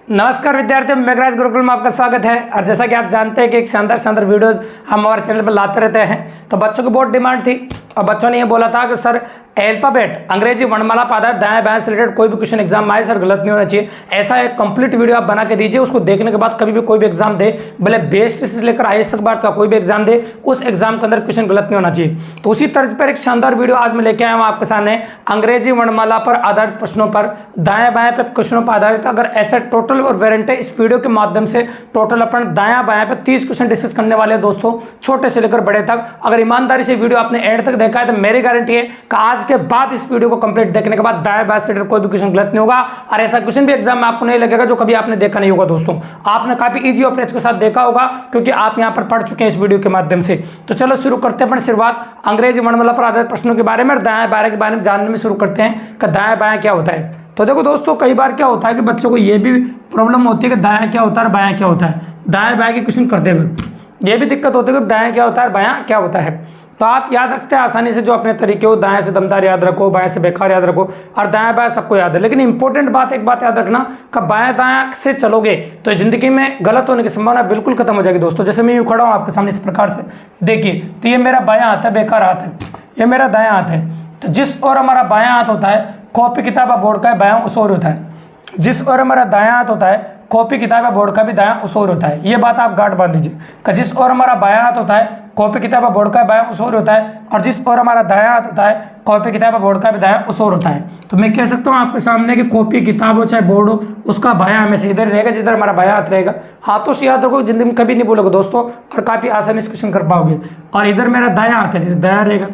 नमस्कार विद्यार्थियों, मेघराज गुरुकुल में आपका स्वागत है। और जैसा कि आप जानते हैं कि एक शानदार शानदार वीडियोस हम हमारे चैनल पर लाते रहते हैं, तो बच्चों की बहुत डिमांड थी और बच्चों ने ये बोला था कि सर अल्फाबेट अंग्रेजी वर्णमाला पादार दाएं बाएं से रिलेटेड कोई भी क्वेश्चन एग्जाम में आए सर गलत नहीं होना चाहिए। ऐसा एक कंप्लीट वीडियो आप बना के दीजिए, उसको देखने के बाद कभी भी कोई भी एग्जाम दे, भले बेस्ट से लेकर आईएएस तक बात का कोई भी एग्जाम दे, उस एग्जाम के अंदर क्वेश्चन गलत नहीं होना चाहिए। तो उसी तर्ज पर एक शानदार वीडियो आज मैं लेके आया हूँ आपके सामने, अंग्रेजी वर्णमाला पर आधारित प्रश्नों पर दाएं बाएं पे क्वेश्चनों पर आधारित। अगर ऐसा टोटल और वेरिएंट है, इस वीडियो के माध्यम से टोटल अपन दायां बायां पे 30 क्वेश्चन डिस्कस करने वाले हैं दोस्तों, छोटे से लेकर बड़े तक। अगर ईमानदारी से वीडियो आपने एंड तक देखा है तो मेरी गारंटी है कि आज के बाद इस वीडियो को कंप्लीट देखने के बाद दाएं बाएं से कोई भी क्वेश्चन गलत नहीं होगा और ऐसा क्वेश्चन भी एग्जाम में आपको नहीं लगेगा जो कभी आपने देखा नहीं होगा। दोस्तों आपने काफी इजी अप्रोच के साथ देखा होगा क्योंकि आप यहां पर पढ़ चुके हैं इस वीडियो के माध्यम से। तो चलो शुरू करते हैं अपनी शुरुआत अंग्रेजी वर्णमाला पर आधारित प्रश्नों के बारे में और दाएं बाएं के बारे में जानने में शुरू करते हैं कि दाएं बाएं क्या होता है। तो देखो दोस्तों, कई बार क्या होता है कि बच्चों को ये भी प्रॉब्लम होती है कि दायां क्या होता है और बायां क्या होता है। दाएं बाएं के क्वेश्चन करते हुए ये भी दिक्कत होती है कि दायां क्या होता है और बायां क्या होता है। तो आप याद रखते हैं आसानी से जो अपने तरीके हो, दाएं से दमदार याद रखो, बाएं से बेकार याद रखो और दाएं बाएं सबको याद है। लेकिन इंपॉर्टेंट बात, एक बात याद रखना कि बाएं दाएं से चलोगे तो जिंदगी में गलत होने की संभावना बिल्कुल खत्म हो जाएगी। दोस्तों जैसे मैं यूँ खड़ा हूँ आपके सामने इस प्रकार से, देखिए तो ये मेरा बायां हाथ है, बेकार हाथ है, ये मेरा दायां हाथ है। तो जिस और हमारा बायां हाथ होता है, कॉपी किताब या बोर्ड का बायां उस ओर होता है। जिस और हमारा दायां हाथ होता है, कॉपी किताब या बोर्ड का भी दायां उस ओर होता है। ये बात आप गांठ बांध दीजिए कि जिस और हमारा बायां हाथ होता है, कॉपी किताब या बोर्ड का बायां उस ओर होता है, और जिस और हमारा दायां हाथ होता है, कॉपी किताब या बोर्ड का भी दायां उस ओर होता है। तो मैं कह सकता हूँ आपके सामने कि कॉपी किताब हो चाहे बोर्ड हो, उसका बायां हमेशा इधर रहेगा जिधर हमारा बायां हाथ रहेगा। हाथों से याद रखो, जिंदगी में कभी नहीं भूलोगे दोस्तों और काफी आसानी से क्वेश्चन कर पाओगे। और इधर मेरा दायां हाथ है, दायां रहेगा।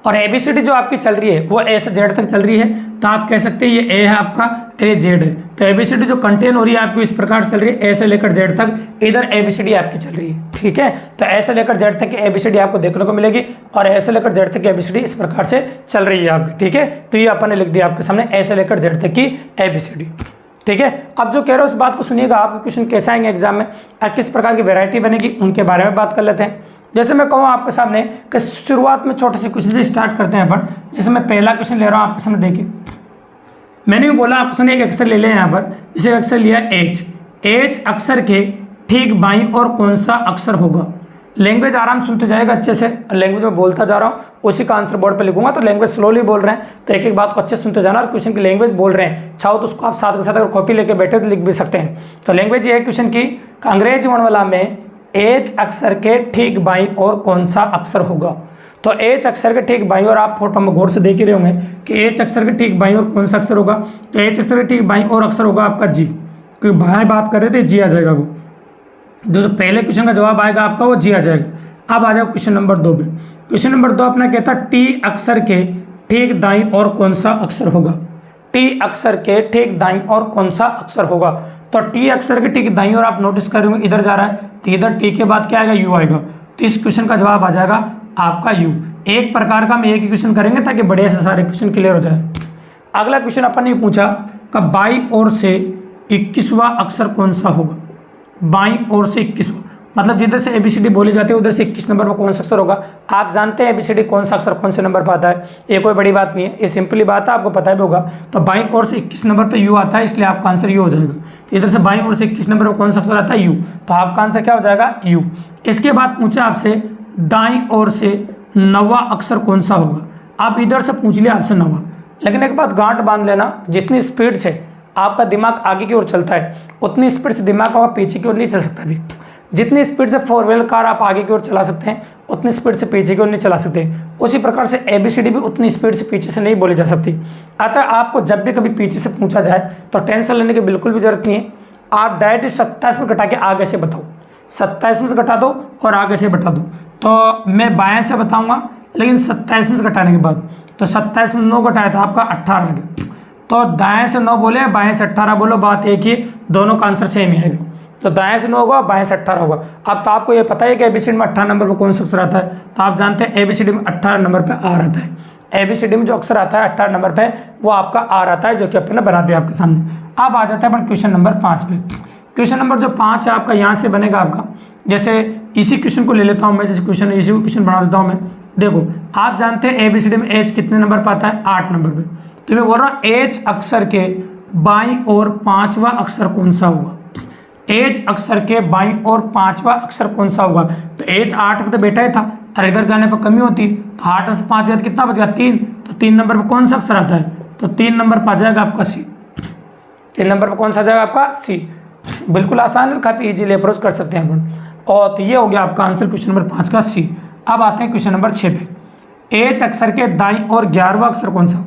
और एबीसीडी जो आपकी चल रही है वो ए से जेड तक चल रही है, तो आप कह सकते हैं ये ए है आपका, ये जेड है। तो एबीसीडी जो कंटेन हो रही है आपको इस प्रकार चल रही है, ए से लेकर जेड तक, इधर एबीसीडी आपकी चल रही है, ठीक है। तो ए से लेकर जेड तक की एबीसीडी आपको देखने को मिलेगी और ए से लेकर जेड तक की एबीसीडी इस प्रकार से चल रही है आपकी, ठीक है। तो ये अपन ने लिख दिया आपके सामने ए से लेकर जेड तक की एबीसीडी, ठीक है। अब जो कह रहे हो उस बात को सुनिएगा, आपके क्वेश्चन कैसे आएंगे एग्जाम में और किस प्रकार की वैरायटी बनेगी उनके बारे में बात कर लेते हैं। जैसे मैं कहूँ आपके सामने कि शुरुआत में छोटे से क्वेश्चन से स्टार्ट करते हैं अपन। जैसे मैं पहला क्वेश्चन ले रहा हूँ आपके सामने, देखिए मैंने भी बोला आपके सामने एक अक्षर ले लें यहाँ पर। जैसे अक्षर लिया एच, एच अक्षर के ठीक बाईं और कौन सा अक्षर होगा। लैंग्वेज आराम सुनते जाएगा अच्छे से, लैंग्वेज में बोलता जा रहा हूँ, उसी का आंसर बोर्ड पे लिखूंगा। तो लैंग्वेज स्लोली बोल रहे हैं तो एक एक बात को अच्छे से सुनते जाना, और क्वेश्चन की लैंग्वेज बोल रहे हैं चाहो तो उसको आप साथ के साथ अगर कॉपी लेके बैठे तो लिख भी सकते हैं। तो लैंग्वेज ये है क्वेश्चन की, अंग्रेजी वर्णमाला में एच अक्षर के ठीक बाईं और कौन सा अक्षर होगा। तो एच अक्षर के ठीक बाईं और, आप फोटो में गौर से देख ही रहे होंगे कि एच अक्षर के ठीक बाईं और कौन सा अक्षर होगा। तो एच अक्षर के ठीक बाईं और अक्षर होगा आपका जी, क्योंकि बाएं बात कर रहे थे जी आ जाएगा। वो जो पहले क्वेश्चन का जवाब आएगा आपका वो जी आ जाएगा। अब आ जाओ क्वेश्चन नंबर 2 पे। क्वेश्चन नंबर 2 अपना कहता टी अक्षर के ठीक दाईं और कौन सा अक्षर होगा। टी अक्षर के ठीक दाईं और कौन सा अक्षर होगा। तो टी अक्षर के ठीक दाईं और आप नोटिस कर रहे हो इधर जा रहा है, तो इधर टी के बाद क्या आएगा, यू आएगा। तो इस क्वेश्चन का जवाब आ जाएगा आपका यू। एक प्रकार का हम एक ही क्वेश्चन करेंगे ताकि बढ़िया से सारे क्वेश्चन क्लियर हो जाए। अगला क्वेश्चन अपन ने पूछा कि बाईं ओर से 21वां अक्षर कौन सा होगा। बाईं ओर से 21वां मतलब जिधर से एबीसीडी बोली जाती है उधर से 21 नंबर पर कौन सा अक्षर होगा। आप जानते हैं एबीसीडी कौन सा अक्षर कौन से नंबर पर आता है, ये कोई बड़ी बात नहीं है, ये सिंपली बात है, आपको पता भी होगा। तो बाईं ओर से 21 नंबर पर यू आता है, इसलिए आपका आंसर यू हो जाएगा। तो इधर से बाईं ओर से 21 नंबर पर कौन सा अक्षर आता है, यू। तो आपका आंसर क्या हो जाएगा, यू। इसके बाद पूछा आपसे दाईं ओर से 9वां अक्षर कौन सा होगा। आप इधर से पूछ लिया आपसे 9वां, लेकिन एक बात गांठ बांध लेना, जितनी स्पीड से आपका दिमाग आगे की ओर चलता है उतनी स्पीड से दिमाग आपका पीछे की ओर नहीं चल सकता भी। जितनी स्पीड से 4 व्हीलर कार आप आगे की ओर चला सकते हैं उतनी स्पीड से पीछे की ओर नहीं चला सकते। उसी प्रकार से एबीसीडी भी उतनी स्पीड से पीछे से नहीं बोली जा सकती। अतः आपको जब भी कभी पीछे से पूछा जाए तो टेंशन लेने की बिल्कुल भी जरूरत नहीं है। आप डायरेक्ट 27 में घटा के आगे से बताओ, 27 में से घटा दो और आगे से बता दो। तो मैं बाएं से बताऊंगा, लेकिन 27 में से घटाने के बाद, तो 27 में 9 घटाया था आपका 18 आ गया। तो दाएं से 9 बोले, बाएं से 18 बोलो, बात एक ही, दोनों का आंसर सेम ही आएगा। तो दाएं से 9 होगा, बाएं से 18 होगा। अब तो आपको ये पता है कि एबीसीडी में 18 नंबर पर कौन सा अक्षर आता है। तो आप जानते हैं एबीसीडी में 18 नंबर पे आर आता है। एबीसीडी में जो अक्षर आता है 18 नंबर पे वो आपका आर आता है, जो कि अपन ने बना दिया आपके सामने। अब आ जाता है अपन क्वेश्चन नंबर 5 पे। क्वेश्चन नंबर जो 5 है आपका यहाँ से बनेगा आपका, जैसे इसी क्वेश्चन को ले लेता हूँ मैं, जैसे क्वेश्चन इसी क्वेश्चन बना देता हूँ मैं। देखो आप जानते हैं एबीसीडी में एच कितने नंबर पर आता है, 8 नंबर पे। तो मैं बोल रहा हूँ एच अक्षर के बाईं ओर पांचवा अक्षर कौन सा होगा? एच अक्षर के बाईं ओर पांचवा अक्षर कौन सा होगा? तो एच 8 पे तो बेटा ही था और इधर जाने पर कमी होती, तो 8 में से 5 जाए कितना बचेगा? 3। तो 3 नंबर पर कौन सा अक्षर आता है? तो 3 नंबर पर आ जाएगा आपका सी। 3 नंबर पर कौन सा आ जाएगा आपका? सी। बिल्कुल आसान है, काफी इजीली अप्रोच कर सकते हैं अपन। और तो ये हो गया आपका आंसर क्वेश्चन नंबर 5 का सी। अब आते हैं क्वेश्चन नंबर 6 पे। एच अक्षर के दाईं और 11वां अक्षर कौन सा?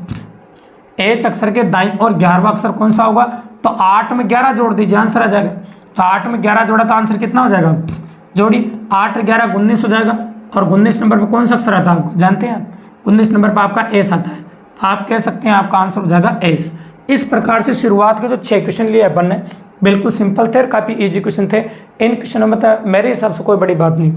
एच अक्षर के दाईं और 11वां अक्षर कौन सा होगा? तो 8 में 11 जोड़ दीजिए, आंसर आ जाएगा। तो 8 में 11 जोड़ा तो आंसर कितना हो जाएगा? जोड़ी 8 11 19 हो जाएगा। और 19 नंबर पर कौन सा अक्षर आता है आपको जानते हैं? 19 नंबर पर आपका एस आता है। तो आप कह सकते हैं आपका आंसर हो जाएगा एस। इस प्रकार से शुरुआत के जो 6 क्वेश्चन लिए अपन ने बिल्कुल सिंपल थे और काफ़ी इजी क्वेश्चन थे। इन क्वेश्चनों में तो मेरे हिसाब से कोई बड़ी बात नहीं,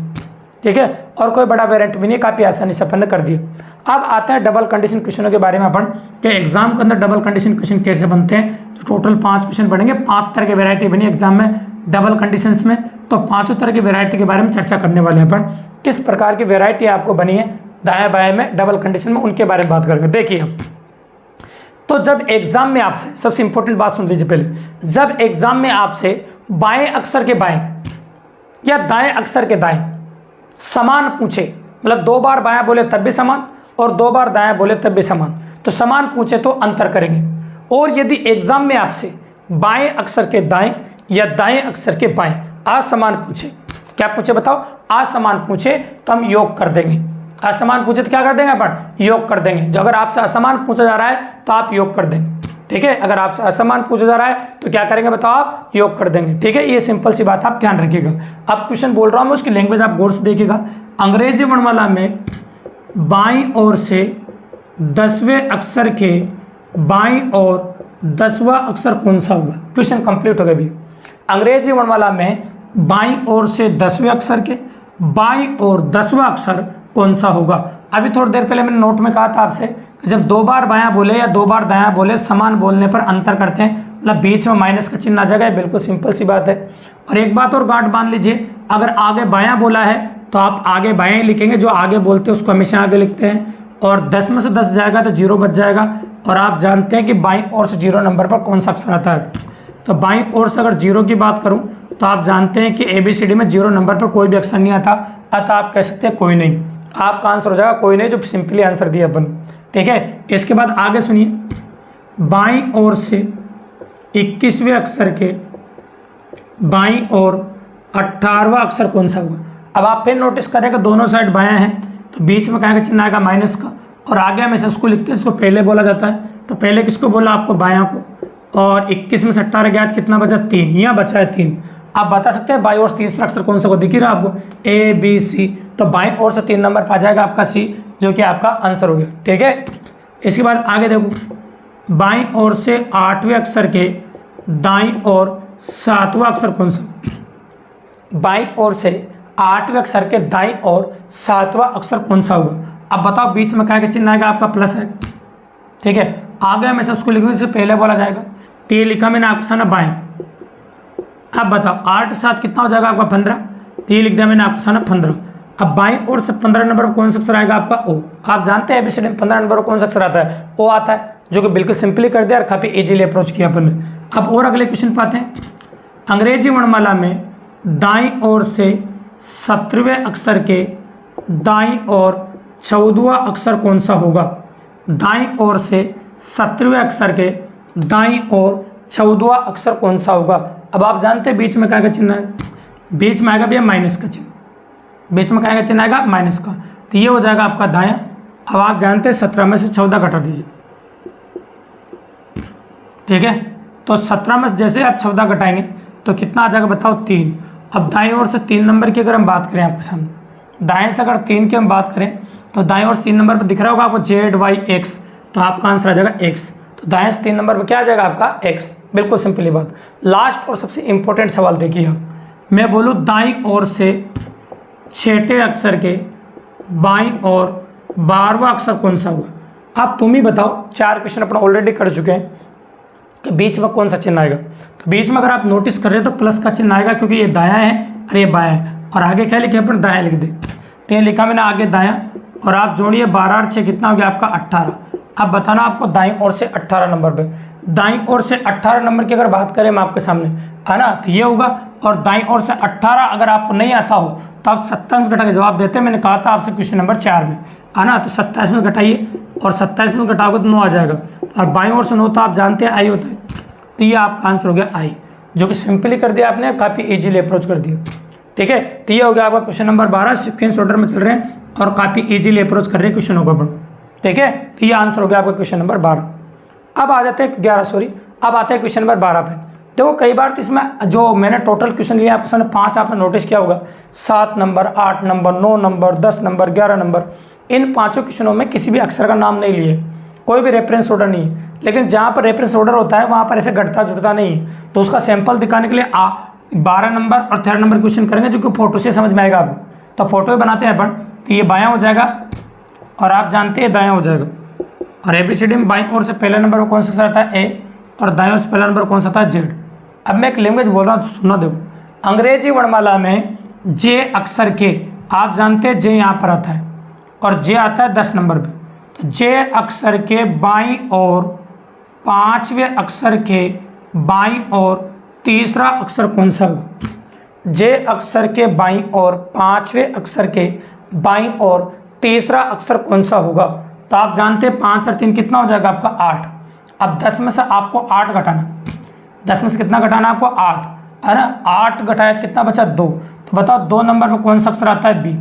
ठीक है, और कोई बड़ा वेरिएंट भी नहीं, काफ़ी आसानी से अपन ने कर दिया। अब आते हैं डबल कंडीशन क्वेश्चनों के बारे में अपन कि एग्जाम के अंदर डबल कंडीशन क्वेश्चन कैसे बनते हैं। तो टोटल 5 क्वेश्चन बनेंगे, 5 तरह की वेरायटी बनी एग्जाम में डबल कंडीशंस में। तो 5 तरह की वेरायटी के बारे में चर्चा करने वाले हैं अपन। किस प्रकार की वेरायटी आपको बनी है दाएं बाएं में डबल कंडीशन में, उनके बारे में बात करेंगे। देखिए अब तो जब एग्जाम में आपसे, सबसे इंपॉर्टेंट बात सुन लीजिए पहले, जब एग्जाम में आपसे बाएं अक्षर के बाएं या दाएं अक्षर के दाएं समान पूछे, मतलब 2 बार बायां बोले तब भी समान और 2 बार दायां बोले तब भी समान, तो समान पूछे तो अंतर करेंगे। और यदि एग्जाम में आपसे बाएं अक्षर के दाएं या दाएं अक्षर के बाएं असमान पूछे, क्या पूछे बताओ? असमान पूछे तो हम योग कर देंगे। असमान पूछे तो क्या कर देंगे अपन? योग कर देंगे। जो अगर आपसे असमान पूछा जा रहा है तो आप योग कर देंगे, ठीक है। अगर आपसे असमान पूछा जा रहा है तो क्या करेंगे बताओ? आप योग कर देंगे, ठीक है। ये सिंपल सी बात आप ध्यान रखिएगा। अब क्वेश्चन बोल रहा हूँ मैं, उसकी लैंग्वेज आप गौर से देखिएगा। अंग्रेजी वर्णमाला में बाईं ओर से 10वें अक्षर के बाईं ओर 10वां अक्षर कौन सा होगा? क्वेश्चन कंप्लीट हो गया भी। अंग्रेजी वर्णमाला में बाईं ओर से 10वें अक्षर के बाईं ओर 10वां अक्षर कौन सा होगा? अभी थोड़ी देर पहले मैंने नोट में कहा था आपसे कि जब 2 बार बायां बोले या 2 बार दायां बोले समान बोलने पर अंतर करते हैं, मतलब बीच में माइनस का चिन्ह आ जाएगा। बिल्कुल सिंपल सी बात है। और एक बात और गांठ बांध लीजिए, अगर आगे बायां बोला है तो आप आगे बायां ही लिखेंगे, जो आगे बोलते हैं उसको हमेशा आगे लिखते हैं। और 10 में से 10 जाएगा तो 0 बच जाएगा। और आप जानते हैं कि बाईं ओर से 0 नंबर पर कौन सा अक्षर आता है? तो बाईं ओर से अगर 0 की बात करूं तो आप जानते हैं कि ABCD में 0 नंबर पर कोई भी अक्षर नहीं आता, अतः आप कह सकते हैं कोई नहीं। आपका आंसर हो जाएगा कोई नहीं, जो सिंपली आंसर दिया अपन, ठीक है। इसके बाद आगे सुनिए, बाईं ओर से 21वें अक्षर के बाईं ओर 18वां अक्षर कौन सा होगा? अब आप फिर नोटिस करें कि दोनों साइड बायां हैं, तो बीच में क्या का चिन्ह आएगा? माइनस का। और आगे हमेशा उसको लिखते हैं, इसको पहले बोला जाता है। तो पहले किसको बोला? आपको बायां को। और 21 में से 18 गया, कितना बचा? 3। यहाँ बचा है 3। आप बता सकते हैं बाईं ओर से तीसरा अक्षर कौन सा होगा? दिख ही रहा आपको, ABC। तो बाईं ओर से 3 नंबर पर आ जाएगा आपका सी, जो कि आपका आंसर हो गया, ठीक है। इसके बाद आगे देखो, बाईं ओर से 8वें अक्षर के दाईं ओर 7वां अक्षर कौन सा? बाईं ओर से 8वें अक्षर के दाईं ओर 7वां अक्षर कौन सा होगा? अब बताओ, बीच में क्या का चिन्ह आएगा? आपका प्लस है, ठीक है। आगे हमेशा उसको लिखूंगा जिससे पहले बोला जाएगा। तो ये लिखा मैंने आपके सामने बाएं। अब बताओ 8 7 कितना हो जाएगा आपका? 15। तो ये लिख दिया मैंने आपके सामने 15। अब बाईं ओर से 15 नंबर पर कौन सा अक्षर आएगा? आपका O। आप जानते हैं ABCD में 15 नंबर पर कौन सा अक्षर आता है? O आता है, जो कि बिल्कुल सिंपली कर दिया और काफ़ी इजीली अप्रोच किया अपन ने। अब और अगले क्वेश्चन पाते हैं। अंग्रेजी वर्णमाला में दाईं ओर से 17वें अक्षर के दाईं ओर 14वां अक्षर कौन सा होगा? दाईं ओर से 17वें अक्षर के दाईं ओर 14वां अक्षर कौन सा होगा? अब आप जानते हैं बीच में क्या का चिन्ह है? बीच में आएगा भैया माइनस का चिन्ह। बीच में क्या का चिन्ह आएगा? माइनस का। तो ये हो जाएगा आपका दायां। अब आप जानते हैं 17 में से 14 घटा दीजिए, ठीक है। तो 17 में जैसे आप 14 घटाएंगे तो कितना आ जाएगा बताओ? 3। अब दाईं ओर से 3 नंबर की अगर हम बात करें आपके सामने, दाएं से अगर 3 की हम बात करें तो दाएं ओर से 3 नंबर पर दिख रहा होगा आपको ZYX, तो आपका आंसर आ जाएगा X। तो दाएं से 3 नंबर पर क्या आ जाएगा आपका? X। बिल्कुल सिंपली बात। लास्ट और सबसे इंपॉर्टेंट सवाल देखिए आप, मैं बोलूँ दाईं ओर से 6ठे अक्षर के बाईं ओर 12वां अक्षर कौन सा होगा? अब तुम ही बताओ। 4 क्वेश्चन अपन ऑलरेडी कर चुके हैं कि बीच में कौन सा चिन्ह आएगा। तो बीच में अगर आप नोटिस कर रहे हो तो प्लस का चिन्ह आएगा, क्योंकि ये दायां है और ये बायां है। और आगे क्या लिखे अपन? दायां लिख दे। तो ये लिखा मैंने आगे दायां, और आप जोड़िए 12 और 6 कितना हो गया आपका? 18। अब बताना आपको दाईं ओर से 18 नंबर पे। दाईं ओर से 18 नंबर की अगर बात करें मैं आपके सामने, है ना, तो ये होगा। और दाईं ओर से 18 अगर आपको नहीं आता हो तो आप 27 घटा के जवाब देते हैं। मैंने कहा था आपसे क्वेश्चन नंबर 4 में, है ना। तो 27 में घटाइए और 27 में घटाओगे तो 9 आ जाएगा। और बाईं ओर से 9 तो आप जानते हैं आई होता है, तो ये आपका आंसर हो गया आई, जो कि सिंपली कर दिया आपने, काफ़ी ईजिली अप्रोच कर दिया। ठीक है, तो ये हो गया आपका क्वेश्चन नंबर 12। सीक्वेंस ऑर्डर में चल रहे हैं और काफ़ी ईजिली अप्रोच कर रहे हैं क्वेश्चनों को अपन। ठीक है, तो ये आंसर हो गया आपका क्वेश्चन नंबर 12। अब आ जाते हैं 11, सॉरी, अब आते हैं क्वेश्चन नंबर 12 पे। देखो कई बार तो इसमें जो मैंने टोटल क्वेश्चन लिए आपके सामने 5 आपने नोटिस किया होगा, 7 number, 8 number, 9 number, 10 number, 11 number, इन 5 क्वेश्चनों में किसी भी अक्षर का नाम नहीं लिए, कोई भी रेफरेंस ऑर्डर नहीं है। लेकिन जहाँ पर रेफरेंस ऑर्डर होता है वहाँ पर ऐसे घटता जुड़ता नहीं है। तो उसका सैंपल दिखाने के लिए 12 नंबर और 13 नंबर क्वेश्चन करेंगे, जो कि फोटो से समझ में आएगा आपको। तो फोटो बनाते हैं अपन, तो ये बायां हो जाएगा और आप जानते हैं दायां हो जाएगा। और ABCD में बाईं ओर से पहले नंबर पर कौन सा अक्षर आता है, ए, और दाएं ओर से पहला नंबर कौन सा आता है, जेड। अब मैं एक लैंग्वेज बोल रहा हूँ, सुनना देखो। अंग्रेजी वर्णमाला में जे अक्षर के, आप जानते हैं जे यहाँ पर आता है और जे आता है 10 नंबर पे। तो जे अक्षर के बाईं ओर 5वें अक्षर के बाईं ओर तीसरा अक्षर कौन सा होगा? जे अक्षर के बाईं ओर 5वें अक्षर के बाईं ओर तीसरा अक्षर कौन सा होगा? तो आप जानते हैं 5 और 3 कितना हो जाएगा आपका 8। अब 10 में से आपको 8 घटाना, 10 में से कितना घटाना आपको 8, है ना। 8 घटाया तो कितना बचा 2। तो बताओ 2 नंबर पर कौन सा अक्षर आता है, बी।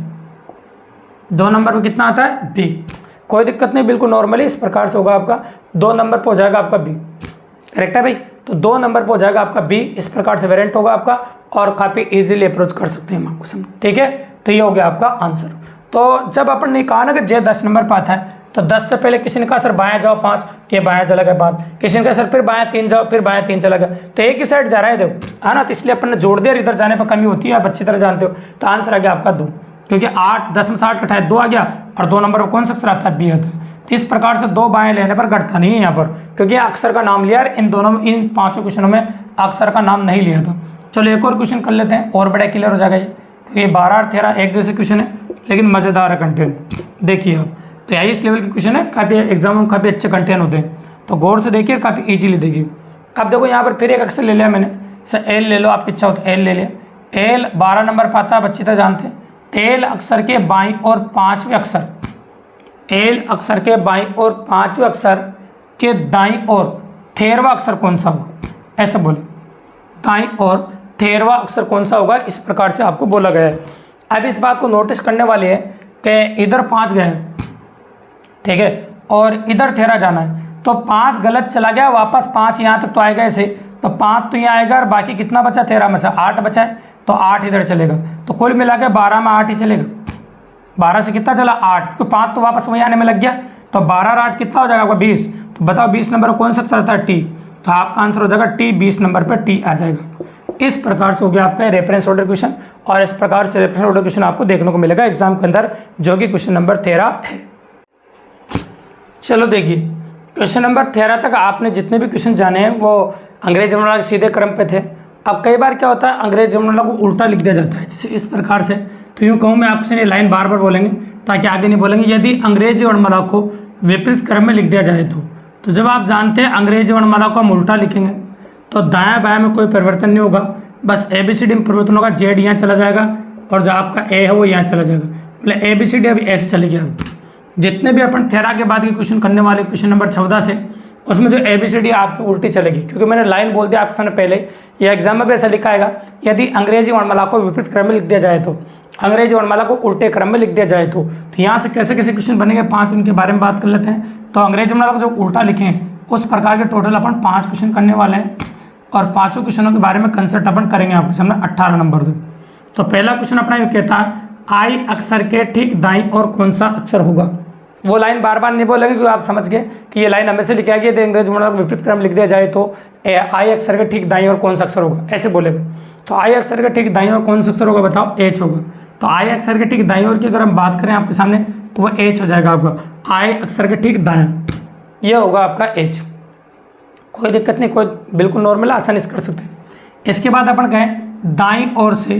2 नंबर पर कितना आता है, बी। कोई दिक्कत नहीं, बिल्कुल नॉर्मली इस प्रकार से होगा आपका। 2 नंबर पर हो जाएगा आपका बी, करेक्ट है भाई। तो 2 नंबर पर हो जाएगा आपका बी, इस प्रकार से वेरिएंट होगा आपका और काफ़ी इजीली अप्रोच कर सकते हैं हम आपको समझ। ठीक है, तो ये हो गया आपका आंसर। तो जब अपन ने कहा ना कि जे 10 नंबर पर आता है, तो 10 से पहले किसी ने कहा सर बायां जाओ 5, ये बायां चला गया 5। किसी ने कहा सर फिर बायां 3 जाओ, फिर बायां 3 चला गया। तो एक ही साइड जा रहा है देखो, है ना। तो इसलिए अपन ने जोड़ दिया, इधर जाने पर कमी होती है, आप अच्छी तरह जानते हो। तो आंसर आ गया आपका 2, क्योंकि 8 10 में से 8 घटाया 2 आ गया और 2 नंबर पर कौन सा अक्षर आता है, बी आता है। तो इस प्रकार से 2 बाएं लेने पर घटता नहीं है यहाँ पर, क्योंकि अक्षर का नाम लिया, इन दोनों में, इन 5 क्वेश्चनों में अक्षर का नाम नहीं लिया था। चलो एक और क्वेश्चन कर लेते हैं और बड़ा क्लियर हो जाएगा ये, क्योंकि 12 और 13 एक जैसे क्वेश्चन है लेकिन मज़ेदार है कंटेंट। देखिए आप, तो यही इस लेवल के क्वेश्चन है, काफ़ी एग्जाम में काफ़ी अच्छे कंटेंट होते हैं, तो गौर से देखिए, काफ़ी इजीली देखिए। अब देखो यहाँ पर फिर एक अक्षर ले लिया मैंने, सर एल ले लो, आपकी इच्छा हो तो एल ले लिया। एल 12 नंबर पर आता है, अच्छी तरह जानते हैं। एल अक्षर के बाईं और 5वें अक्षर, एल अक्षर के बाईं और 5वें अक्षर के दाईं और 13वां अक्षर कौन सा होगा, ऐसा बोले। दाईं और 13वां अक्षर कौन सा होगा, इस प्रकार से आपको बोला गया है। अब इस बात को नोटिस करने वाली है कि इधर 5 गए, ठीक है, और इधर 13 जाना है, तो 5 गलत चला गया, वापस 5 यहाँ तक तो आएगा ऐसे, तो 5 तो यहाँ आएगा और बाकी कितना बचा, 13 में से 8 बचा है, तो 8 इधर चलेगा। तो कुल मिला के 12 में 8 ही चलेगा। 12 से कितना चला 8, क्योंकि 5 तो वापस वहीं आने में लग गया, तो 12 और 8 कितना हो जाएगा आपका 20। तो बताओ 20 नंबर कौन सा अक्षर था, टी। तो आपका आंसर हो जाएगा टी, 20 नंबर पर टी आ जाएगा। इस प्रकार से हो गया आपका रेफरेंस ऑर्डर क्वेश्चन, और इस प्रकार से रेफरेंस ऑर्डर क्वेश्चन आपको देखने को मिलेगा एग्जाम के अंदर, जो कि क्वेश्चन नंबर 13 है। चलो देखिए, क्वेश्चन नंबर 13 तक आपने जितने भी क्वेश्चन जाने हैं वो अंग्रेजी वर्णमाला के सीधे क्रम पे थे। अब कई बार क्या होता है, अंग्रेजी वर्णमाला को उल्टा लिख दिया जाता है, जैसे इस प्रकार से। तो यूँ कहूँ मैं आपसे ये लाइन बार बार बोलेंगे ताकि आगे नहीं बोलेंगे। यदि अंग्रेजी वर्णमाला को विपरीत क्रम में लिख दिया जाए तो जब आप जानते हैं अंग्रेजी वर्णमाला को हम उल्टा लिखेंगे तो दायां बायां में कोई परिवर्तन नहीं होगा, बस ABCD में परिवर्तन होगा। जेड यहाँ चला जाएगा और जो आपका ए है वो यहाँ चला जाएगा, मतलब ABCD अभी ऐसे चलेगी। अब जितने भी अपन 13 के बाद के क्वेश्चन करने वाले, क्वेश्चन नंबर 14 से, उसमें जो ABCD आपकी उल्टी चलेगी, क्योंकि मैंने लाइन बोल दिया आपके सामने पहले, ये एग्जाम में भी ऐसा लिखा आएगा। यदि अंग्रेजी वर्णमाला को विपरीत क्रम में लिख दिया जाए तो, अंग्रेजी वर्णमाला को उल्टे क्रम में लिख दिया जाए तो यहाँ से कैसे कैसे क्वेश्चन बनेंगे 5, उनके बारे में बात कर लेते हैं। तो अंग्रेजी वर्णमाला को जो उल्टा लिखें उस प्रकार के टोटल अपन 5 क्वेश्चन करने वाले हैं, और 5 क्वेश्चनों के बारे में कंसेप्ट अपन करेंगे आपके सामने 18 नंबर तक। तो पहला क्वेश्चन अपना ये कहता है, आई अक्षर के ठीक दाईं और कौन सा अक्षर होगा। वो लाइन बार बार नहीं बोलेंगे, क्योंकि आप समझ गए कि ये लाइन हमेशा लिखा गया है, अंग्रेजी वर्णमाला को विपरीत क्रम लिख दिया जाए तो आई अक्षर के ठीक दाईं और कौन सा अक्षर होगा, ऐसे बोलेगा। तो आई अक्षर के ठीक दाईं और कौन सा अक्षर होगा, बताओ, एच होगा। तो आई अक्षर के ठीक दाईं और की अगर हम बात करें आपके सामने तो वो एच हो जाएगा आपका। आई अक्षर के ठीक दाएं, ये होगा आपका एच। कोई दिक्कत नहीं, कोई बिल्कुल नॉर्मल, आसानी से कर सकते हैं। इसके बाद अपन कहें दाईं ओर से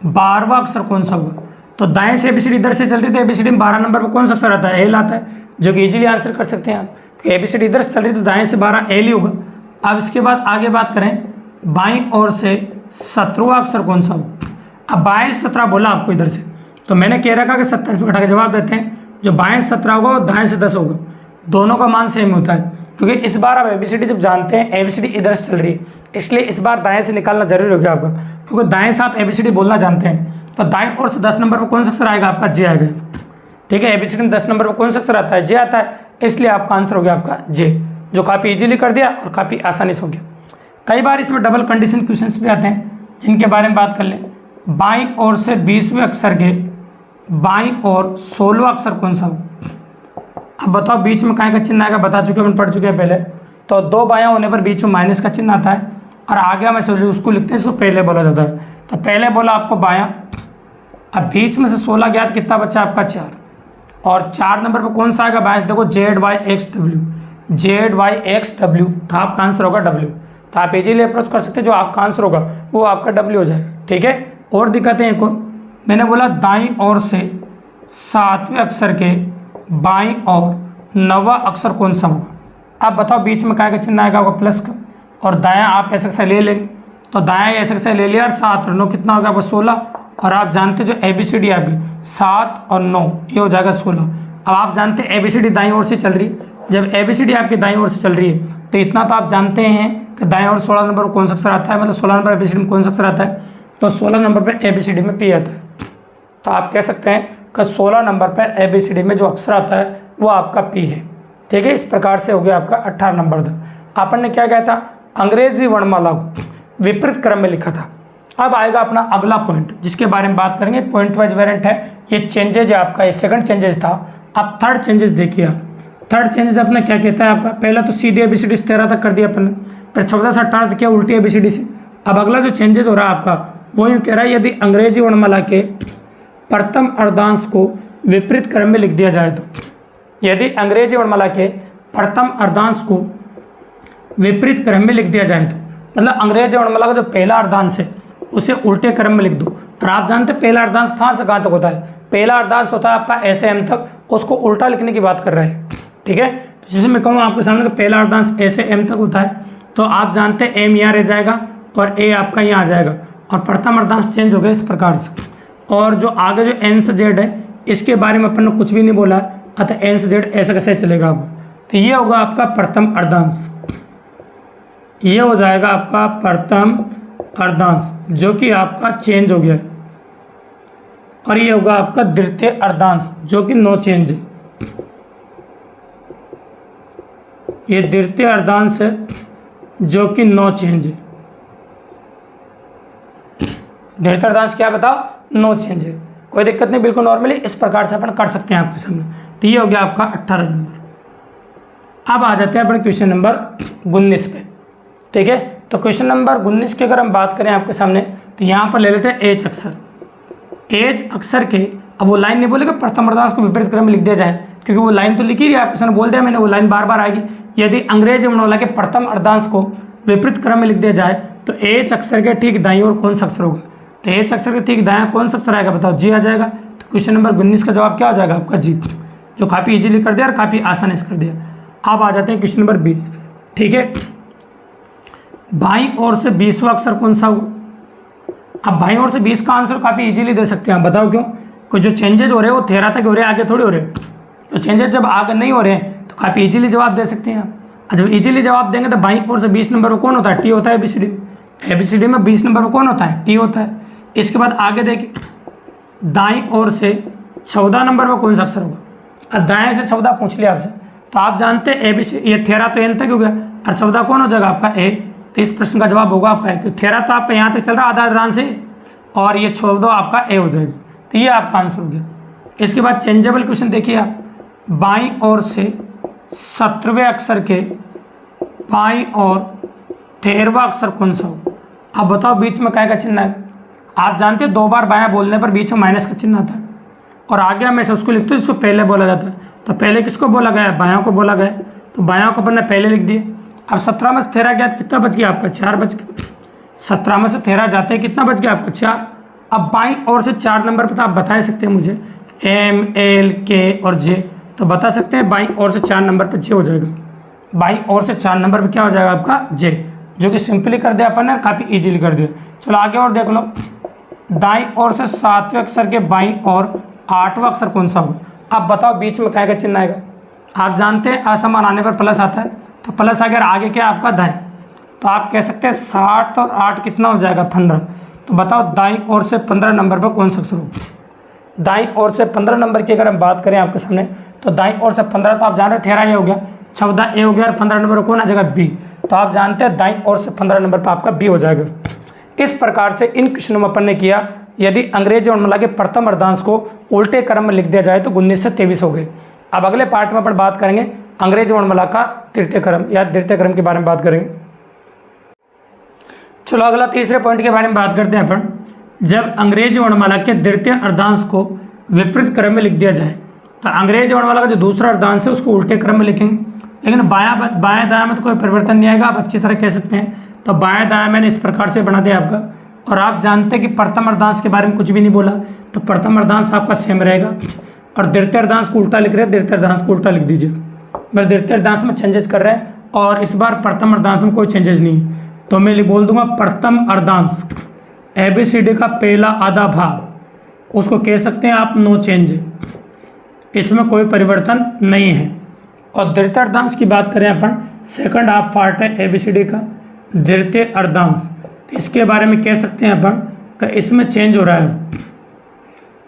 12वां अक्षर कौन सा होगा। तो दाएं से ABCD इधर से चल रही थी, ABCD में 12 नंबर पर कौन सा अक्षर आता है, एल आता है, जो कि इजीली आंसर कर सकते हैं आप। ABCD इधर से चल रही तो दाएं से 12 एल ही होगा। अब इसके बाद आगे बात करें, बाईं ओर से 17वां अक्षर कौन सा होगा। अब बाएं से 17 बोला आपको इधर से, तो मैंने कह रखा कि 27 को हटा के जवाब देते हैं। जो बाएं से 17 होगा वो दाएं से 10 होगा, दोनों का मान सेम होता है। क्योंकि इस बार आप ABCD जब जानते हैं, ABCD इधर से चल रही है, इसलिए इस बार दाएं से निकालना जरूरी हो गया आपका। क्योंकि दाएं से आप ABCD बोलना जानते हैं, तो दाएं ओर से 10 नंबर पर कौन सा अक्षर आएगा आपका, जे आएगा। ठीक है, ABCD में 10 नंबर पर कौन सा अक्षर आता है, जे आता है, इसलिए आपका आंसर हो गया आपका जे, जो काफ़ी इजीली कर दिया और काफ़ी आसानी से हो गया। कई बार इसमें डबल कंडीशन क्वेश्चंस भी आते हैं, जिनके बारे में बात कर लें। बाईं ओर से 20वें अक्षर के बाईं ओर 16वां अक्षर कौन सा हो। अब बताओ बीच में काय का चिन्ह आएगा, बता चुके हैं, पढ़ चुके हैं पहले। तो दो बायां होने पर बीच में माइनस का चिन्ह आता है, और आगे हम उसको लिखते हैं, इसको पहले बोला जाता है। तो पहले बोला आपको बायां, अब बीच में से 16 ज्ञात, कितना बच्चा आपका 4, और 4 नंबर पर कौन सा आएगा बायस, देखो ZYXW, ZYXW, तो आपका आंसर होगा W। तो आप इजीली अप्रोच कर सकते हैं, जो आपका आंसर होगा वो आपका W हो जाएगा। ठीक है, और दिक्कतें हैं को, मैंने बोला दाईं ओर से 7वें अक्षर के बाईं ओर 9वां अक्षर कौन सा होगा। अब बताओ बीच में काय का चिन्ह आएगा, होगा प्लस का, और दायां आप ऐसे कैसे ले लेंगे, तो दायां ऐसे कैसे ले लिया, और 7 और 9 कितना होगा आपका 16, और आप जानते जो ABCD आपकी 7 और 9 ये हो जाएगा 16। अब आप जानते हैं ABCD दाईं ओर से चल रही है, जब ABCD आपकी दाईं ओर से चल रही है तो इतना तो आप जानते हैं कि दाएं ओर 16 नंबर पर कौन सा अक्षर आता है, मतलब 16 नंबर ABCD में कौन सा अक्षर आता है, तो 16 नंबर पर ABCD में P आता है। तो आप कह सकते हैं कि 16 नंबर पर ABCD में जो अक्षर आता है वो आपका P है। ठीक है, इस प्रकार से हो गया आपका 18 नंबर तक। अपन ने क्या कहा था, अंग्रेजी वर्णमाला को विपरीत क्रम में लिखा था। अब आएगा अपना अगला पॉइंट, जिसके बारे में बात करेंगे, पॉइंट वाइज वेरिएंट है, ये चेंजेज है आपका, ये सेकंड चेंजेज था। अब थर्ड चेंजेस देखिए आप, थर्ड चेंजेस अपना क्या कहता है आपका, पहला तो CD ABCD 13 तक कर दिया अपन ने, फिर 14 से 18 तक किया उल्टी ABCD से। अब अगला जो चेंजेस हो रहा है आपका, वो यूँ कह रहा है, यदि अंग्रेजी वर्णमाला के प्रथम अर्धांश को विपरीत क्रम में लिख दिया जाए तो, यदि अंग्रेजी वर्णमाला के प्रथम अर्धांश को विपरीत क्रम में लिख दिया जाए तो, मतलब अंग्रेजी वर्णमाला का जो पहला अर्धांश है उसे उल्टे क्रम में लिख दो। और आप जानते हैं पहला अर्धांश कहाँ से कहाँ तक होता है, पहला अर्धांश होता है आपका ऐसे M तक, उसको उल्टा लिखने की बात कर रहे हैं। ठीक है, तो जैसे मैं कहूँ आपके सामने, पहला अर्धांश ऐसे M तक होता है, तो आप जानते हैं M यहाँ रह जाएगा और A आपका यहाँ आ जाएगा, और प्रथम अर्धांश चेंज हो गया इस प्रकार से। और जो आगे जो N से Z है, इसके बारे में अपन ने कुछ भी नहीं बोला, अतः N से Z ऐसे कैसे चलेगा अब, तो ये होगा आपका प्रथम अर्धांश, ये हो जाएगा आपका प्रथम अर्धांश, जो कि आपका चेंज हो गया है, और ये होगा आपका द्वितीय अर्धांश, जो कि नो चेंज है। ये द्वितीय अर्धांश है जो कि नो चेंज है। द्वितीय अर्धांश क्या बताओ, नो चेंज है, कोई दिक्कत नहीं, बिल्कुल नॉर्मली इस प्रकार से अपन कर सकते हैं आपके सामने। तो ये हो गया आपका 18 नंबर। अब आ जाते हैं अपने क्वेश्चन नंबर 19 पे। ठीक है, तो क्वेश्चन नंबर 19 की अगर हम बात करें आपके सामने, तो यहाँ पर ले लेते हैं एच अक्षर। एच अक्षर के, अब वो लाइन नहीं बोलेगा प्रथम अर्धांश को विपरीत क्रम में लिख दिया जाए, क्योंकि वो लाइन तो लिखी रही है, आपके सामने बोल दिया मैंने, वो लाइन बार बार आएगी। यदि अंग्रेजी वर्णमाला के प्रथम अर्धांश को विपरीत क्रम में लिख दिया जाए तो एच अक्षर के ठीक दाईं ओर कौन सा अक्षर होगा, तो एच अक्षर के ठीक दायां कौन सा अक्षर आएगा बताओ, जी आ जाएगा। तो क्वेश्चन नंबर 19 का जवाब क्या हो जाएगा आपका, जी, जो काफ़ी इजीली कर दिया और काफ़ी आसानी से कर दिया। अब आ जाते हैं क्वेश्चन नंबर 20। ठीक है, बाईं ओर से 20वां अक्षर कौन सा होगा। अब बाईं ओर से 20 का आंसर काफ़ी इजीली दे सकते हैं आप, बताओ क्यों, कुछ जो चेंजेज हो रहे हैं वो 13 तक हो रहे हैं, आगे थोड़ी हो रहे हैं। तो चेंजेस जब आगे नहीं हो रहे हैं तो काफ़ी इजीली जवाब दे सकते हैं आप। जब इजीली जवाब देंगे तो बाईं ओर से 20 नंबर पर कौन होता है, टी होता है। ABCD में 20 नंबर पर कौन होता है, टी होता है। इसके बाद आगे देखिए, दाईं ओर से 14 नंबर पर कौन सा अक्षर होगा। अब दाएं से 14 पूछ लिया आपसे, तो आप जानते हैं ABC, ये 13 तो N तक हो गया, और 14 कौन हो जाएगा आपका A। तो इस प्रश्न का जवाब होगा आपका A, क्योंकि 13 तो आपका यहाँ तक चल रहा है आधा अर्धांश से, और ये छोड़ दो आपका A हो जाएगा। तो ये आपका आंसर हो गया। इसके बाद चेंजेबल क्वेश्चन देखिए आप, बाईं ओर से 17वें अक्षर के बाईं और 13वां अक्षर कौन सा हो। अब बताओ बीच में काय का चिन्ह है। आप जानते हो 2 बार बायां बोलने पर बीच में माइनस का चिन्ह आता है, और आगे हमेशा उसको लिखते हो जिसको पहले बोला जाता है। तो पहले किसको बोला गया है, बायां को बोला गया, तो बायां को अपन ने पहले लिख दिए। अब 17 में से 13 गया, कितना बच गया आपका, 4 बच गया। 17 में से 13 जाते हैं, कितना बच गया आपका, 4। अब बाईं ओर से 4 नंबर पर तो आप बता सकते हैं मुझे, M, L, K और J, तो बता सकते हैं बाईं ओर से 4 नंबर पर J हो जाएगा। बाईं ओर से 4 नंबर पे क्या हो जाएगा आपका जे, जो कि सिंपली कर दिया अपन ने, काफ़ी इजीली कर दिया। चलो आगे और देख लो, दाईं ओर से 7वें अक्षर के बाईं ओर 8वां अक्षर कौन सा होगा। अब बताओ बीच में क्या का चिन्ह आएगा। आप जानते हैं असमान आने पर प्लस आता है, तो प्लस अगर आगे क्या आपका दाएं, तो आप कह सकते हैं 60 और 8 कितना हो जाएगा 15। तो बताओ दाईं ओर से 15 नंबर पर कौन सा अक्षर होगा। दाईं ओर से 15 नंबर की अगर हम बात करें आपके सामने, तो दाईं ओर से 15 तो आप जान रहे 13 ये हो गया, 14 ए हो गया और 15 नंबर कौन आ जाएगा बी। तो आप जानते हैं दाईं ओर से 15 नंबर पर आपका बी हो जाएगा। इस प्रकार से इन क्वेश्चनों में अपन ने किया। यदि अंग्रेजी वर्णमाला के प्रथम अर्धांश को उल्टे क्रम में लिख दिया जाए तो 19 से 23 हो गए। अब अगले पार्ट में अपन बात करेंगे अंग्रेजी वर्णमाला का तृतीय क्रम या द्वितीय क्रम के बारे में बात करेंगे। चलो अगला तीसरे पॉइंट के बारे में बात करते हैं अपन। जब अंग्रेजी वर्णमाला के द्वितीय अर्धांश को विपरीत क्रम में लिख दिया जाए, तो अंग्रेजी वर्णमाला का जो दूसरा अर्धांश है उसको उल्टे क्रम में लिखेंगे, लेकिन बायां दायां में तो कोई परिवर्तन नहीं आएगा, आप अच्छी तरह कह सकते हैं। तो बायां दायां मैंने इस प्रकार से बना दिया आपका। और आप जानते हैं कि प्रथम अर्धांश के बारे में कुछ भी नहीं बोला, तो प्रथम अर्धांश आपका सेम रहेगा। और द्वितीय अर्धांश को उल्टा लिख रहे हैं, द्वितीय अर्धांश को उल्टा लिख दीजिए। मैं द्वितीय अर्धांश में चेंजेस कर रहे हैं और इस बार प्रथम अर्धांश में कोई चेंजेस नहीं, तो मैं बोल दूंगा प्रथम अर्धांश ABCD का पहला आधा भाग, उसको कह सकते हैं आप नो चेंज, इसमें कोई परिवर्तन नहीं है। और द्वितीय अर्धांश की बात करें अपन, सेकंड हाफ पार्ट है ABCD का द्वितीय अर्धांश, तो इसके बारे में कह सकते हैं अपन कि इसमें चेंज हो रहा है,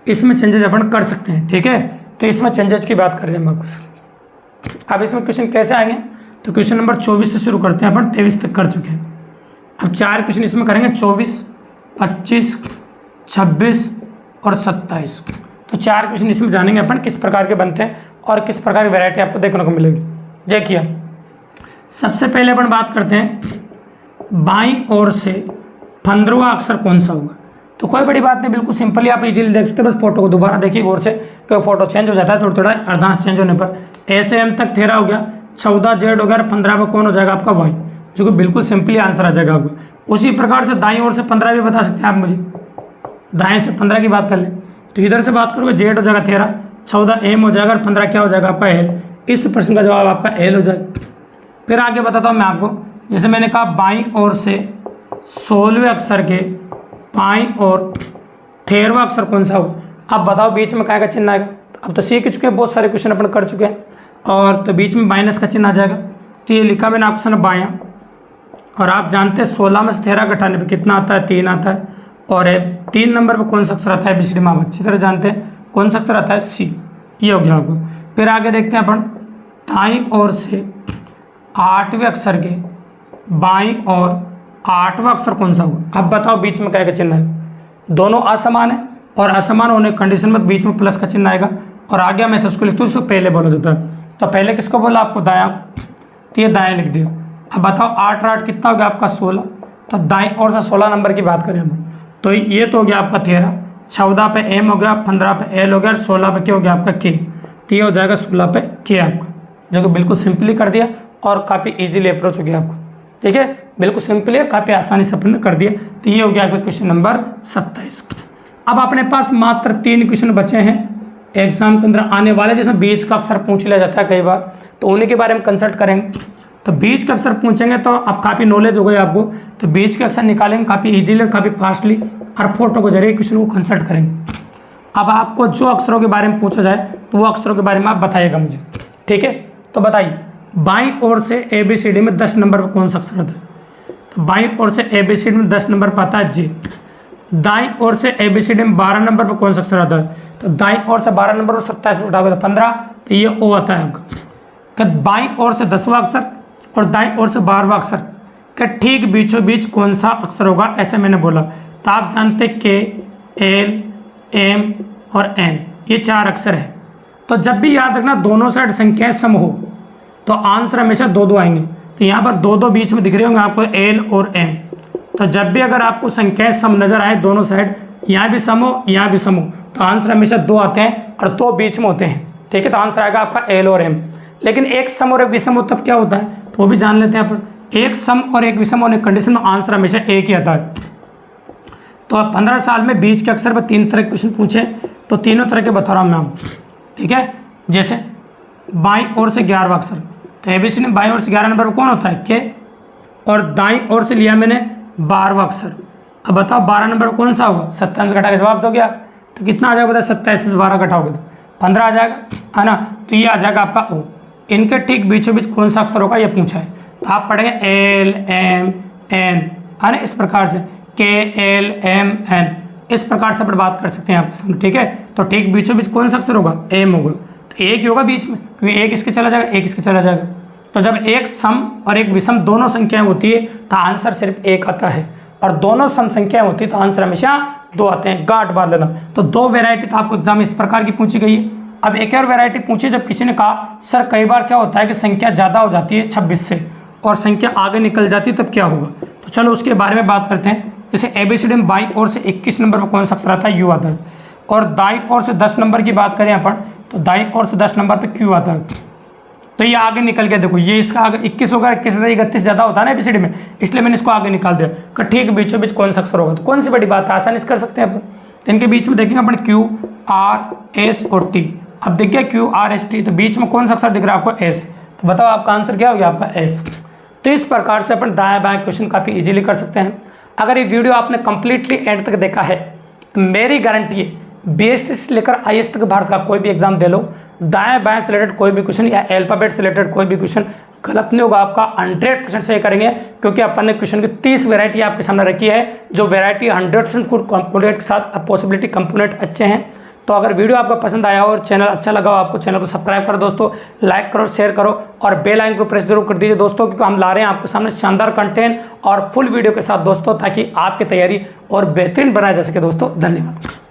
इसमें चेंजेस अपन कर सकते हैं, ठीक है। तो इसमें चेंजेस की बात कर रहे हैं हम आपको। अब इसमें क्वेश्चन कैसे आएंगे, तो क्वेश्चन नंबर 24 से शुरू करते हैं अपन, 23 तक कर चुके हैं। अब 4 क्वेश्चन इसमें करेंगे, 24, 25, 26 और 27। तो 4 क्वेश्चन इसमें जानेंगे अपन किस प्रकार के बनते हैं और किस प्रकार की वैरायटी आपको देखने को मिलेगी। देखिए सबसे पहले अपन बात करते हैं बाईं ओर से 15वां अक्षर कौन सा होगा। तो कोई बड़ी बात नहीं, बिल्कुल सिंपली आप इजीली देख सकते हैं। बस फोटो को दोबारा देखिए गौर से, क्योंकि फोटो चेंज हो जाता है थोड़ा थोड़ा अर्धांश चेंज होने पर। ए से एम तक 13 हो गया, 14 जेड हो गया, 15 पर कौन हो जाएगा आपका वाई, जो कि बिल्कुल सिंपली आंसर आ जाएगा आपको। उसी प्रकार से दाईं ओर से 15 भी बता सकते हैं आप मुझे, दाएं से 15 की बात कर लें तो इधर से बात करोगे जेड हो जाएगा 13, 14 एम हो जाएगा और 15 क्या हो जाएगा आपका एल। इस प्रश्न का जवाब आपका एल हो जाएगा। फिर आगे बताता हूँ मैं आपको, जैसे मैंने कहा बाईं ओर से 16वें अक्षर के बाईं और 13वां अक्षर कौन सा होगा। अब बताओ बीच में काय का चिन्ह आएगा। अब तो सीख चुके हैं, बहुत सारे क्वेश्चन अपन कर चुके हैं, और तो बीच में माइनस का चिन्ह आ जाएगा। तो ये लिखा मैंने ऑप्शन बायां, और आप जानते हैं 16 में से 13 घटाने पे कितना आता है, 3 आता है। और 3 नंबर पर कौन सा अक्षर आता है ABCD में आप अच्छी तरह जानते हैं, कौन सा अक्षर आता है सी, ये हो गया आपको। फिर आगे देखते हैं अपन, दाईं ओर से 8वें अक्षर के बाईं और 8वां अक्षर कौन सा होगा। अब बताओ बीच में क्या का चिन्ह है। दोनों असमान है, और असमान होने कंडीशन में बीच में प्लस का चिन्ह आएगा। और आगे मैं इसको लिखता हूँ, इसको पहले बोला जाता है। तो पहले किसको बोला आपको, दायां, तो ये दाएं लिख दिया। अब बताओ 8 और 8 कितना हो गया आपका 16। तो दाईं ओर से 16 नंबर की बात करें हम, तो ये तो हो गया आपका 13, 14 पे एम हो गया, 15 पे एल हो गया, और 16 पे क्या हो गया आपका के। तो ये हो जाएगा 16 पे के आपका, जो कि बिल्कुल सिंपली कर दिया और काफ़ी इजीली अप्रोच हो गया आपको, ठीक है। बिल्कुल सिंपली और काफ़ी आसानी से अपन ने कर दिया। तो ये हो गया आपका क्वेश्चन नंबर 27। अब अपने पास मात्र 3 क्वेश्चन बचे हैं एग्जाम के अंदर आने वाले, जिसमें बीच का अक्षर पूछ लिया जाता है कई बार, तो उन्हीं के बारे में कंसल्ट करेंगे। तो बीच का अक्षर पूछेंगे तो अब काफ़ी नॉलेज हो गई आपको, तो बीच के अक्षर निकालेंगे काफ़ी इजीली और काफ़ी फास्टली, और फोटो के जरिए क्वेश्चन को कंसल्ट करेंगे। अब आपको जो अक्षरों के बारे में पूछा जाए तो वो अक्षरों के बारे में आप बताइएगा मुझे, ठीक है। तो बताइए बाईं ओर से ABCD में 10 नंबर पर कौन सा अक्षर आता है। तो बाईं ओर से ABCD में 10 नंबर पर आता है जे। दाईं ओर से ABCD में 12 नंबर पर कौन सा अक्षर आता है। तो दाईं ओर से 12 नंबर पर 27 उठाओगे तो 15, तो ये ओ आता है आपका। बाईं ओर से 10वां अक्षर और दाईं ओर से 12वां अक्षर का ठीक बीचों बीच कौन सा अक्षर होगा, ऐसे मैंने बोला। तो आप जानते के, एल, एम और एन, ये 4 अक्षर है। तो जब भी याद रखना दोनों साइड संख्याएं सम हो तो आंसर हमेशा 2-2 आएंगे। तो यहाँ पर 2-2 बीच में दिख रहे होंगे आपको एल और एम। तो जब भी अगर आपको संख्याएं सम नजर आए दोनों साइड, यहाँ भी सम हो यहाँ भी सम हो, तो आंसर हमेशा 2 आते हैं और 2 बीच में होते हैं, ठीक है। तो आंसर आएगा आपका एल और एम। लेकिन एक सम और एक विषम हो तब क्या होता है, तो वो भी जान लेते हैं अपन। एक सम और एक विषम होने कंडीशन में आंसर हमेशा एक ही आता है। तो अब 15 साल में बीच के अक्षर पर 3 तरह के क्वेश्चन पूछे, तो तीनों तरह के बता रहा हूँ मैं आपको, ठीक है। जैसे बाईं ओर से 11वां अक्षर, तो एबीसीडी में बाईं ओर से 11 नंबर पर कौन होता है के, और दाईं ओर से लिया मैंने 12वां अक्षर। अब बताओ 12 नंबर पर कौन सा होगा, 27 घटा के जवाब दो क्या, तो कितना आ जाएगा, बताओ 27 से 12 घटाओगे तो 15 आ जाएगा, है ना। तो ये आ जाएगा आपका ओ। इनके ठीक बीचों बीच कौन सा अक्षर होगा ये पूछा है, तो आप पढ़ेंगे एल एम एन, है ना, इस प्रकार से के एल एम एन, इस प्रकार से अपन बात कर सकते हैं आपके सामने, ठीक है। तो ठीक बीचों बीच कौन सा अक्षर होगा, एम होगा, तो एक ही होगा बीच में, क्योंकि एक इसके चला जाएगा, एक इसके चला जाएगा। तो जब एक सम और एक विषम दोनों संख्याएं होती है तो आंसर सिर्फ एक आता है, और दोनों सम संख्याएं होती है तो आंसर हमेशा 2 आते हैं, गांठ बांध लेना। तो 2 वेराइटी तो आपको एग्जाम इस प्रकार की पूछी गई है। अब एक और वेराइटी पूछी, जब किसी ने कहा सर कई बार क्या होता है कि संख्या ज़्यादा हो जाती है 26 से और संख्या आगे निकल जाती है, तब क्या होगा। तो चलो उसके बारे में बात करते हैं। जैसे एबीसीडी में बाईं ओर से 21 नंबर पर कौन सा अक्षर आता है, यू आता है, और दाईं ओर से 10 नंबर की बात करें अपन, तो दाईं ओर से 10 नंबर पर क्यू आता है। तो ये आगे निकल गया, देखो ये इसका आगे 21 होगा, 21 से 31 ज़्यादा होता है ना एबीसीडी में, इसलिए मैंने इसको आगे निकाल दिया कि ठीक बीचों बीच कौन सा अक्षर होगा। तो कौन सी बड़ी बात है, आसानी से कर सकते हैं अपन। तो इनके बीच में देखेंगे अपन क्यू आर एस और टी। अब देखिए क्यू आर एस टी, तो बीच में कौन सा अक्षर दिख रहा है आपको, एस। तो बताओ आपका आंसर क्या हो गया, आपका एस। तो इस प्रकार से अपन दाएं बाएं क्वेश्चन काफ़ी इजीली कर सकते हैं। अगर ये वीडियो आपने कंप्लीटली एंड तक देखा है तो मेरी गारंटी है बीएसटी से लेकर आईएएस तक भारत का कोई भी एग्जाम दे लो, दाएं बाएं से रिलेटेड कोई भी क्वेश्चन या अल्फाबेट से रिलेटेड कोई भी क्वेश्चन गलत नहीं होगा आपका, 100% सही करेंगे, क्योंकि अपन ने क्वेश्चन की 30 वैरायटी आपके सामने रखी है, जो वैरायटी 100% गुड कंपोनेंट के साथ पॉसिबिलिटी कंपोनेंट अच्छे हैं। तो अगर वीडियो आपको पसंद आया हो और चैनल अच्छा लगा हो आपको, चैनल को सब्सक्राइब करो दोस्तों, लाइक करो, शेयर करो और बेल आइकन को प्रेस जरूर कर दीजिए दोस्तों, क्योंकि हम ला रहे हैं आपके सामने शानदार कंटेंट और फुल वीडियो के साथ दोस्तों, ताकि आपकी तैयारी और बेहतरीन बनाया जा सके दोस्तों। धन्यवाद।